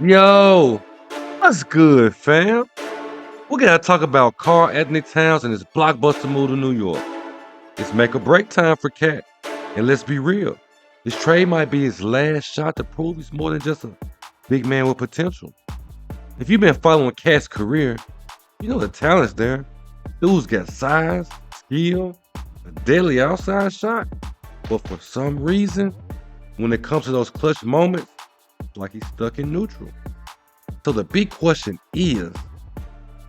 Yo, what's good, fam? We gotta talk about Karl-Anthony Towns and his blockbuster move to New York. It's make or break time for Cat. And let's be real, this trade might be his last shot to prove he's more than just a big man with potential. If you've been following Cat's career, you know the talent's there. Dude's got size, skill, a deadly outside shot. But for some reason, when it comes to those clutch moments, it's like he's stuck in neutral. So the big question is,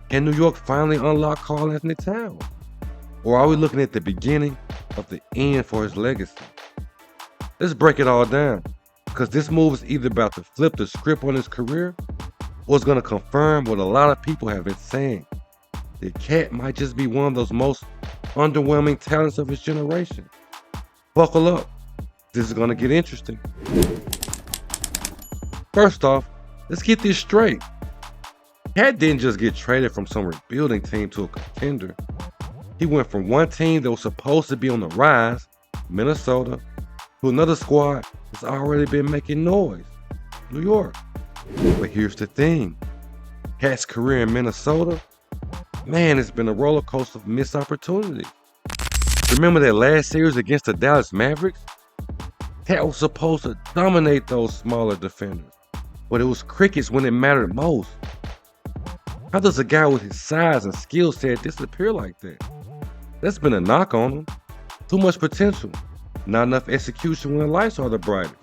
can New York finally unlock Karl-Anthony Towns? Or are we looking at the beginning of the end for his legacy? Let's break it all down, because this move is either about to flip the script on his career, or it's going to confirm what a lot of people have been saying. The Cat might just be one of those most underwhelming talents of his generation. Buckle up, this is going to get interesting. First off, let's get this straight. Cat didn't just get traded from some rebuilding team to a contender. He went from one team that was supposed to be on the rise, Minnesota, to another squad that's already been making noise, New York. But here's the thing. Cat's career in Minnesota, man, it's been a roller coaster of missed opportunities. Remember that last series against the Dallas Mavericks? Cat was supposed to dominate those smaller defenders, but it was crickets when it mattered most. How does a guy with his size and skill set disappear like that? That's been a knock on him. Too much potential, not enough execution when the lights are the brightest.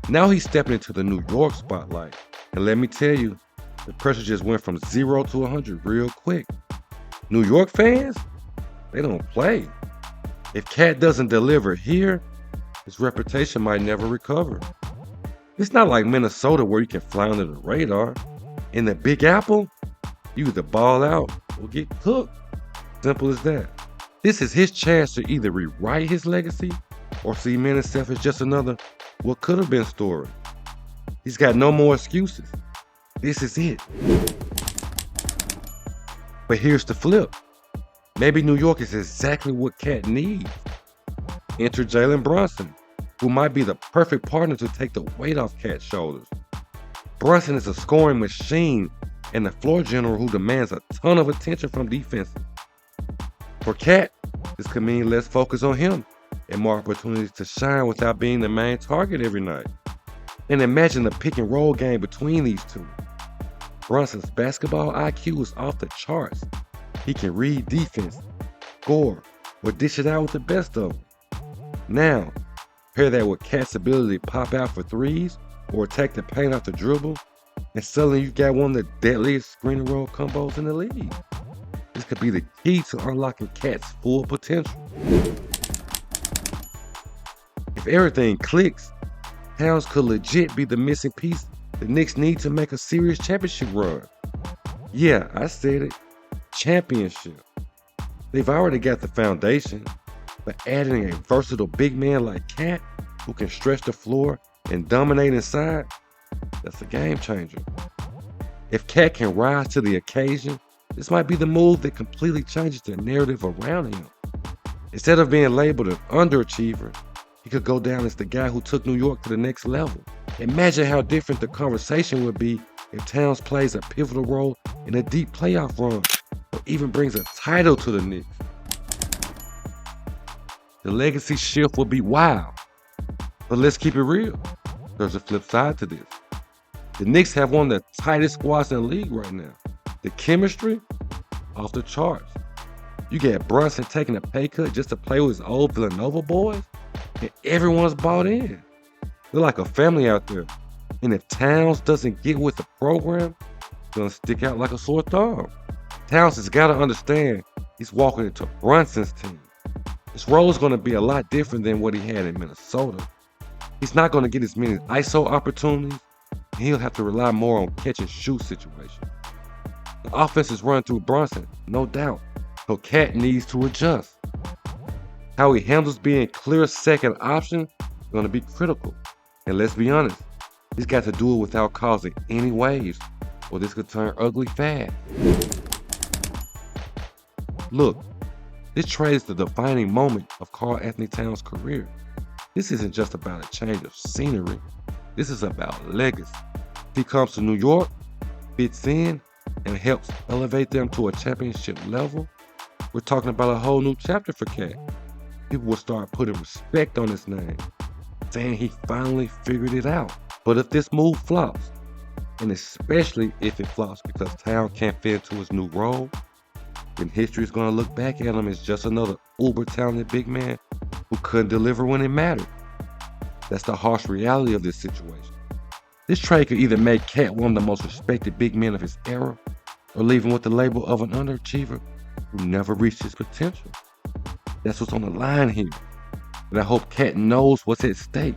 Now he's stepping into the New York spotlight, and let me tell you, the pressure just went from 0 to 100 real quick. New York fans, they don't play. If Cat doesn't deliver here, his reputation might never recover. It's not like Minnesota where you can fly under the radar. In the Big Apple, you either ball out or get cooked. Simple as that. This is his chance to either rewrite his legacy or cement himself as just another what could have been story. He's got no more excuses. This is it. But here's the flip. Maybe New York is exactly what Cat needs. Enter Jalen Brunson, who might be the perfect partner to take the weight off Cat's shoulders. Brunson is a scoring machine and a floor general who demands a ton of attention from defenses. For Cat, this could mean less focus on him and more opportunities to shine without being the main target every night. And imagine the pick and roll game between these two. Brunson's basketball IQ is off the charts. He can read defense, score, or dish it out with the best of them. Now, pair that with Cat's ability to pop out for threes or attack the paint off the dribble, and suddenly you got one of the deadliest screen and roll combos in the league. This could be the key to unlocking Cat's full potential. If everything clicks, Towns could legit be the missing piece the Knicks need to make a serious championship run. Yeah, I said it. Championship. They've already got the foundation, but adding a versatile big man like Cat, who can stretch the floor and dominate inside, that's a game changer. If Cat can rise to the occasion, this might be the move that completely changes the narrative around him. Instead of being labeled an underachiever, he could go down as the guy who took New York to the next level. Imagine how different the conversation would be if Towns plays a pivotal role in a deep playoff run, or even brings a title to the Knicks. The legacy shift would be wild. But let's keep it real. There's a flip side to this. The Knicks have one of the tightest squads in the league right now. The chemistry, off the charts. You get Brunson taking a pay cut just to play with his old Villanova boys, and everyone's bought in. They're like a family out there. And if Towns doesn't get with the program, it's gonna stick out like a sore thumb. Towns has got to understand he's walking into Brunson's team. His role is going to be a lot different than what he had in Minnesota. He's not going to get as many ISO opportunities, and he'll have to rely more on catch and shoot situations. The offense is run through Brunson, no doubt, so Cat needs to adjust. How he handles being clear second option is going to be critical. And let's be honest, he's got to do it without causing any waves, or this could turn ugly fast. Look, this trade is the defining moment of Karl-Anthony Towns' career. This isn't just about a change of scenery. This is about legacy. If he comes to New York, fits in, and helps elevate them to a championship level, we're talking about a whole new chapter for Cat. People will start putting respect on his name, saying he finally figured it out. But if this move flops, and especially if it flops because Town can't fit into his new role, then history is going to look back at him as just another uber-talented big man who couldn't deliver when it mattered. That's the harsh reality of this situation. This trade could either make Cat one of the most respected big men of his era, or leave him with the label of an underachiever who never reached his potential. That's what's on the line here, and I hope Cat knows what's at stake.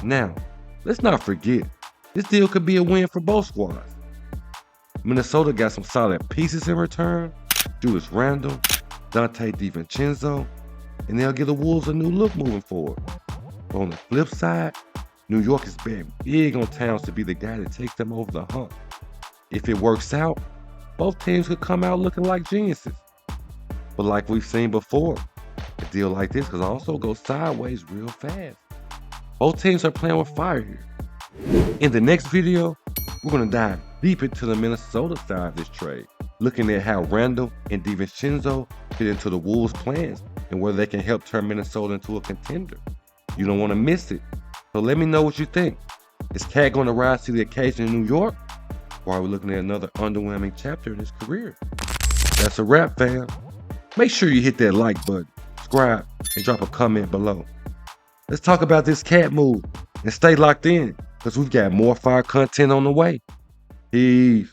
Now, let's not forget, this deal could be a win for both squads. Minnesota got some solid pieces in return, Julius Randle, Dante DiVincenzo, and they'll give the Wolves a new look moving forward. But on the flip side, New York is betting big on Towns to be the guy that takes them over the hump. If it works out, both teams could come out looking like geniuses. But like we've seen before, a deal like this could also go sideways real fast. Both teams are playing with fire here. In the next video, we're going to dive deep into the Minnesota side of this trade, looking at how Randle and DiVincenzo fit into the Wolves' plans and whether they can help turn Minnesota into a contender. You don't want to miss it. So let me know what you think. Is Cat going to rise to the occasion in New York? Or are we looking at another underwhelming chapter in his career? That's a wrap, fam. Make sure you hit that like button, subscribe, and drop a comment below. Let's talk about this Cat move and stay locked in because we've got more fire content on the way. Peace.